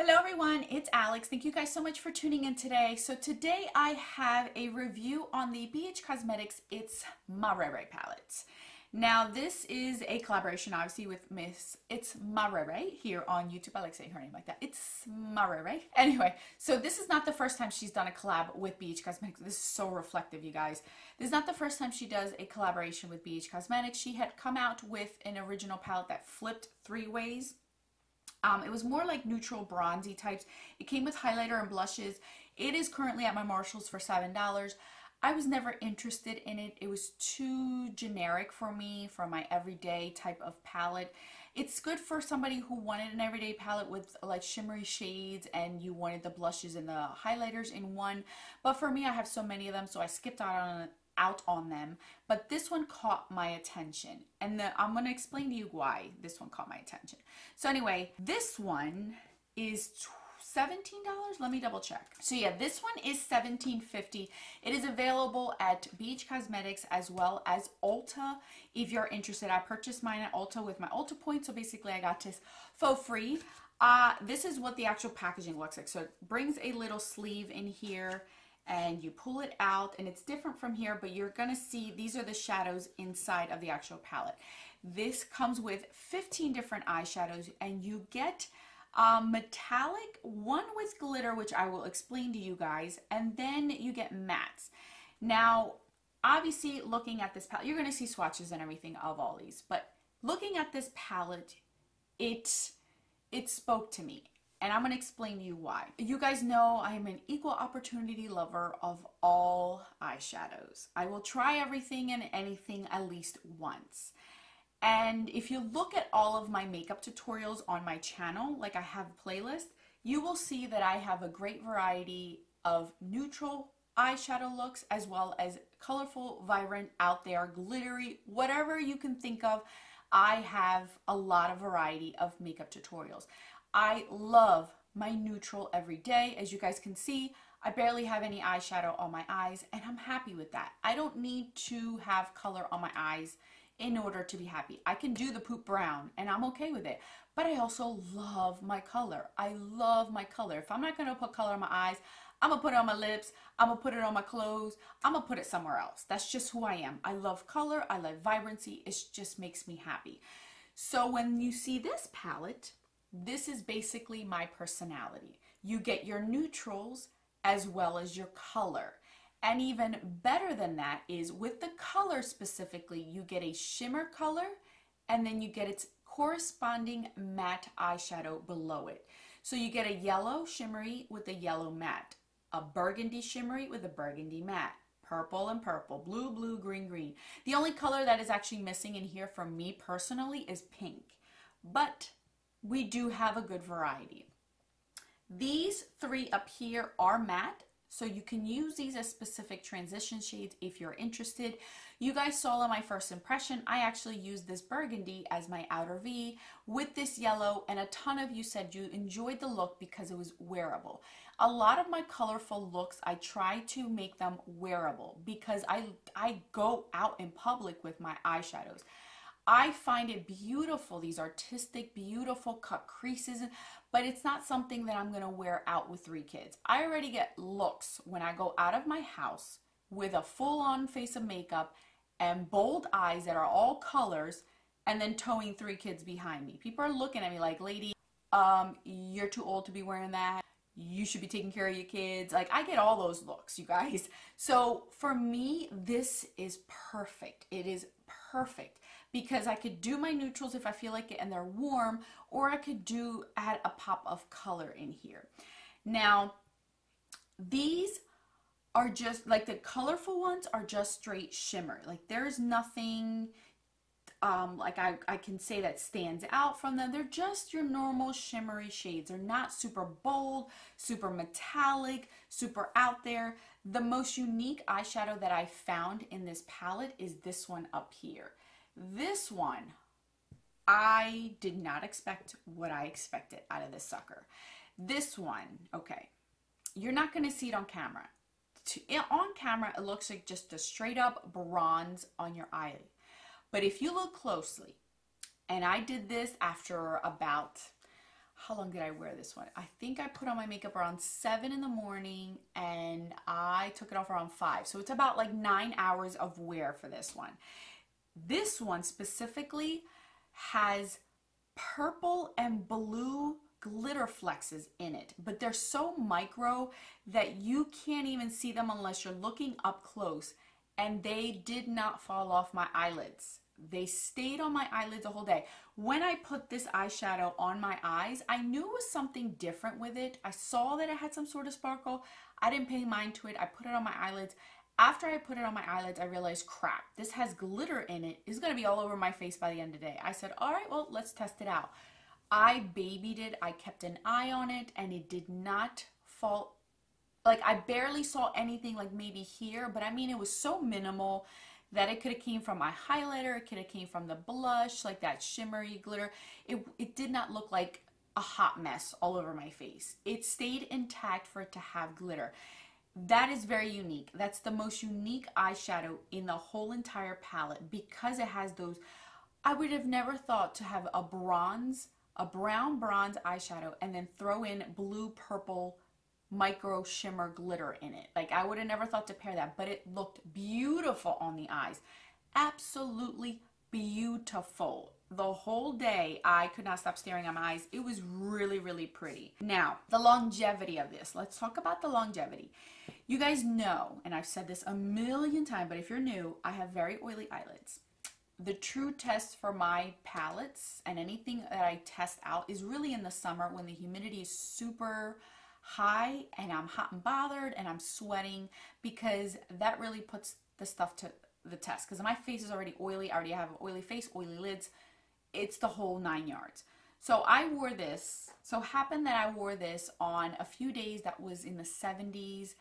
Hello everyone, it's Alex. Thank you guys so much for tuning in today. So today I have a review on the BH Cosmetics It's My Ray Ray palettes. Now this is a collaboration obviously with Miss It's My Ray Ray here on YouTube. I like saying her name like that. It's My Ray Ray. Anyway, so this is not the first time she's done a collab with BH Cosmetics. This is so reflective, you guys. This is not the first time she does a collaboration with BH Cosmetics. She had come out with an original palette that flipped 3 ways. It was more like neutral bronzy types. It came with highlighter and blushes. It is currently at my Marshalls for $7. I was never interested in it. It was too generic for me, for my everyday type of palette. It's good for somebody who wanted an everyday palette with like shimmery shades and you wanted the blushes and the highlighters in one. But for me, I have so many of them, so I skipped out on them. But this one caught my attention, and I'm going to explain to you why this one caught my attention. So anyway, this one is $17. Let me double check. So yeah, this one is $17.50. It is available at BH Cosmetics as well as Ulta if you're interested. I purchased mine at Ulta with my Ulta points, so basically I got this for free. This is what the actual packaging looks like. So it brings a little sleeve in here and you pull it out, and it's different from here, but you're gonna see these are the shadows inside of the actual palette. This comes with 15 different eyeshadows, and you get metallic, one with glitter, which I will explain to you guys, and then you get mattes. Now, obviously, looking at this palette, you're gonna see swatches and everything of all these, but looking at this palette, it spoke to me. And I'm going to explain to you why. You guys know I am an equal opportunity lover of all eyeshadows. I will try everything and anything at least once. And if you look at all of my makeup tutorials on my channel, like I have a playlist, you will see that I have a great variety of neutral eyeshadow looks as well as colorful, vibrant, out there, glittery, whatever you can think of. I have a lot of variety of makeup tutorials. I love my neutral every day. As you guys can see, I barely have any eyeshadow on my eyes, and I'm happy with that. I don't need to have color on my eyes in order to be happy. I can do the poop brown, and I'm okay with it. But I also love my color. I love my color. If I'm not going to put color on my eyes, I'm going to put it on my lips. I'm going to put it on my clothes. I'm going to put it somewhere else. That's just who I am. I love color. I love vibrancy. It just makes me happy. So when you see this palette, this is basically my personality. You get your neutrals as well as your color. And even better than that is with the color specifically, you get a shimmer color and then you get its corresponding matte eyeshadow below it. So you get a yellow shimmery with a yellow matte, a burgundy shimmery with a burgundy matte, purple and purple, blue, blue, green, green. The only color that is actually missing in here for me personally is pink. But we do have a good variety. These 3 up here are matte, so you can use these as specific transition shades if you're interested. You guys saw in my first impression, I actually used this burgundy as my outer V with this yellow, and a ton of you said you enjoyed the look because it was wearable. A lot of my colorful looks, I try to make them wearable because I go out in public with my eyeshadows. I find it beautiful, these artistic, beautiful cut creases, but it's not something that I'm going to wear out with 3 kids. I already get looks when I go out of my house with a full-on face of makeup and bold eyes that are all colors and then towing 3 kids behind me. People are looking at me like, lady, you're too old to be wearing that. You should be taking care of your kids. Like, I get all those looks, you guys. So for me, this is perfect. It is perfect because I could do my neutrals if I feel like it and they're warm, or I could add a pop of color in here. Now, these are just like the colorful ones are just straight shimmer. Like there's nothing like I can say that stands out from them. They're just your normal shimmery shades. They're not super bold, super metallic, super out there. The most unique eyeshadow that I found in this palette is this one up here. This one, I did not expect what I expected out of this sucker. This one, okay, you're not going to see it on camera. On camera, it looks like just a straight up bronze on your eye. But if you look closely, and I did this after about how long did I wear this one? I think I put on my makeup around 7 in the morning and I took it off around 5. So it's about like 9 hours of wear for this one. This one specifically has purple and blue glitter flexes in it, but they're so micro that you can't even see them unless you're looking up close, and they did not fall off my eyelids. They stayed on my eyelids the whole day. When I put this eyeshadow on my eyes, I knew it was something different with it. I saw that it had some sort of sparkle. I didn't pay mind to it. I put it on my eyelids. After I put it on my eyelids, I realized, crap, this has glitter in it. It's going to be all over my face by the end of the day. I said, all right, well, let's test it out. I babied it. I kept an eye on it, and it did not fall. Like, I barely saw anything, like maybe here, but I mean, it was so minimal that it could have came from my highlighter, it could have came from the blush, like that shimmery glitter. It did not look like a hot mess all over my face. It stayed intact for it to have glitter. That is very unique. That's the most unique eyeshadow in the whole entire palette because it has those. I would have never thought to have a brown bronze eyeshadow and then throw in blue purple micro shimmer glitter in it. Like, I would have never thought to pair that, but it looked beautiful on the eyes. Absolutely beautiful. The whole day I could not stop staring at my eyes. It was really, really pretty. Now, the longevity of this. Let's talk about the longevity. You guys know, and I've said this a million times, but if you're new, I have very oily eyelids. The true test for my palettes and anything that I test out is really in the summer when the humidity is super high and I'm hot and bothered and I'm sweating, because that really puts the stuff to the test. Because my face is already oily. I already have an oily face, oily lids. It's the whole 9 yards. So I wore this. So happened that I wore this on a few days that was in the 70s.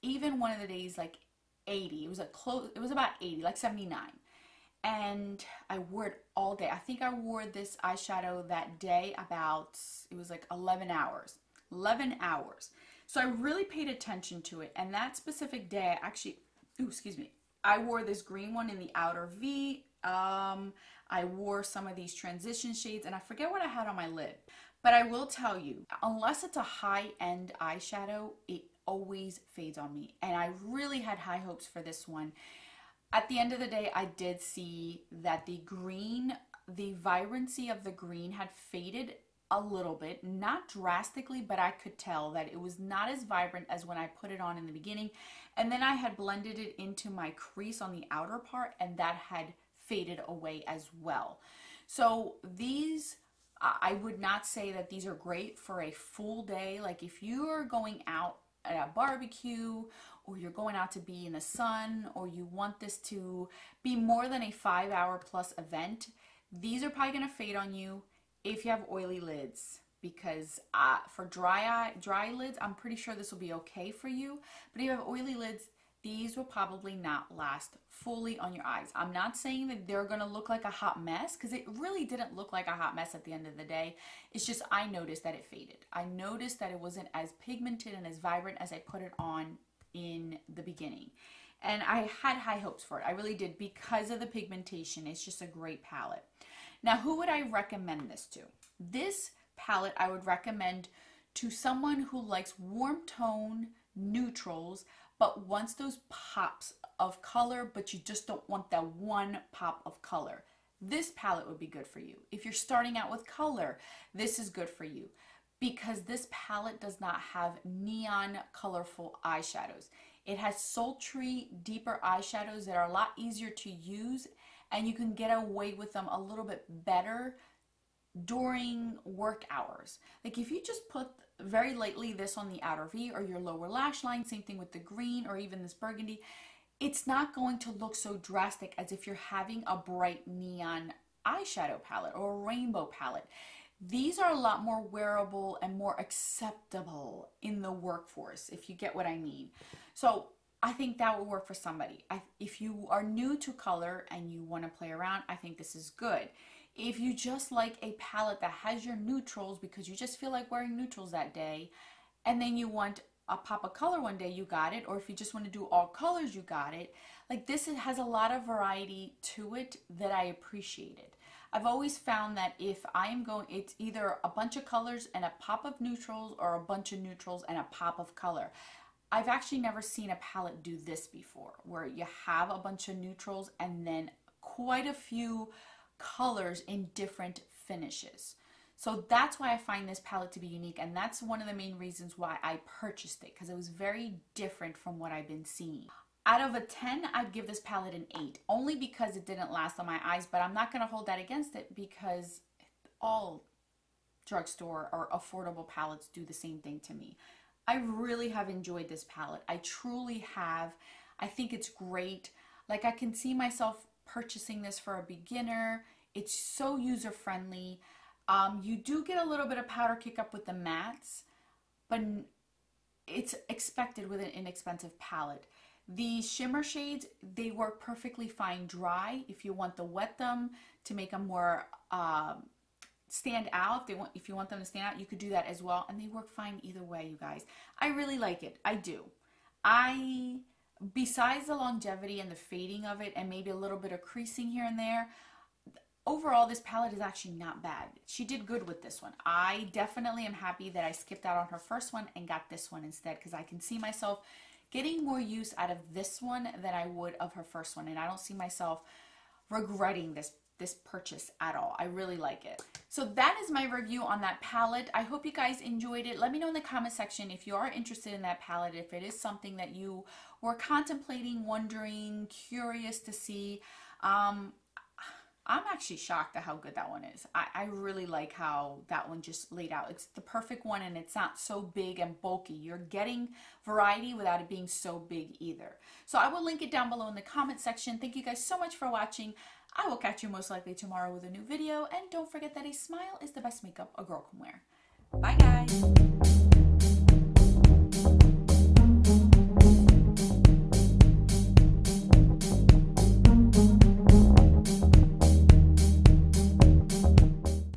Even one of the days like 80. It was about 80, like 79. And I wore it all day. I think I wore this eyeshadow that day about, it was like 11 hours. 11 hours. So I really paid attention to it. And that specific day, actually, I wore this green one in the outer V. I wore some of these transition shades, and I forget what I had on my lid. But I will tell you, unless it's a high-end eyeshadow, it always fades on me. And I really had high hopes for this one. At the end of the day, I did see that the green, the vibrancy of the green had faded a little bit, not drastically, but I could tell that it was not as vibrant as when I put it on in the beginning. And then I had blended it into my crease on the outer part, and that had faded away as well. So these, I would not say that these are great for a full day. Like if you are going out at a barbecue, or you're going out to be in the sun, or you want this to be more than a 5-hour plus event, these are probably going to fade on you if you have oily lids, because for dry lids, I'm pretty sure this will be okay for you. But if you have oily lids, these will probably not last fully on your eyes. I'm not saying that they're gonna look like a hot mess, because it really didn't look like a hot mess at the end of the day. It's just I noticed that it faded. I noticed that it wasn't as pigmented and as vibrant as I put it on in the beginning. And I had high hopes for it. I really did, because of the pigmentation. It's just a great palette. Now, who would I recommend this to? This palette I would recommend to someone who likes warm tone neutrals, but wants those pops of color, but you just don't want that one pop of color. This palette would be good for you. If you're starting out with color, this is good for you, because this palette does not have neon colorful eyeshadows. It has sultry, deeper eyeshadows that are a lot easier to use, and you can get away with them a little bit better during work hours. Like if you just put very lightly this on the outer V or your lower lash line, same thing with the green or even this burgundy, it's not going to look so drastic as if you're having a bright neon eyeshadow palette or a rainbow palette. These are a lot more wearable and more acceptable in the workforce, if you get what I mean. So I think that would work for somebody. If you are new to color and you want to play around, I think this is good. If you just like a palette that has your neutrals because you just feel like wearing neutrals that day, and then you want a pop of color one day, you got it. Or if you just want to do all colors, you got it. Like this, it has a lot of variety to it that I appreciated. I've always found that if I am going, it's either a bunch of colors and a pop of neutrals or a bunch of neutrals and a pop of color. I've actually never seen a palette do this before, where you have a bunch of neutrals and then quite a few colors in different finishes. So that's why I find this palette to be unique, and that's one of the main reasons why I purchased it, because it was very different from what I've been seeing. Out of a 10, I'd give this palette an 8, only because it didn't last on my eyes, but I'm not going to hold that against it because all drugstore or affordable palettes do the same thing to me. I really have enjoyed this palette. I truly have. I think it's great. Like, I can see myself purchasing this for a beginner. It's so user-friendly. You do get a little bit of powder kick up with the mattes, but it's expected with an inexpensive palette. The shimmer shades, they work perfectly fine dry. If you want to wet them to make them more stand out, if you want them to stand out, you could do that as well, and they work fine either way, you guys. I really like it. I do. Besides the longevity and the fading of it and maybe a little bit of creasing here and there, overall this palette is actually not bad. She did good with this one. I definitely am happy that I skipped out on her first one and got this one instead, because I can see myself getting more use out of this one than I would of her first one, and I don't see myself regretting this purchase at all. I really like it. So that is my review on that palette. I hope you guys enjoyed it. Let me know in the comment section if you are interested in that palette, if it is something that you were contemplating, wondering, curious to see. I'm actually shocked at how good that one is. I really like how that one just laid out. It's the perfect one, and it's not so big and bulky. You're getting variety without it being so big either. So I will link it down below in the comment section. Thank you guys so much for watching. I will catch you most likely tomorrow with a new video. And don't forget that a smile is the best makeup a girl can wear. Bye guys.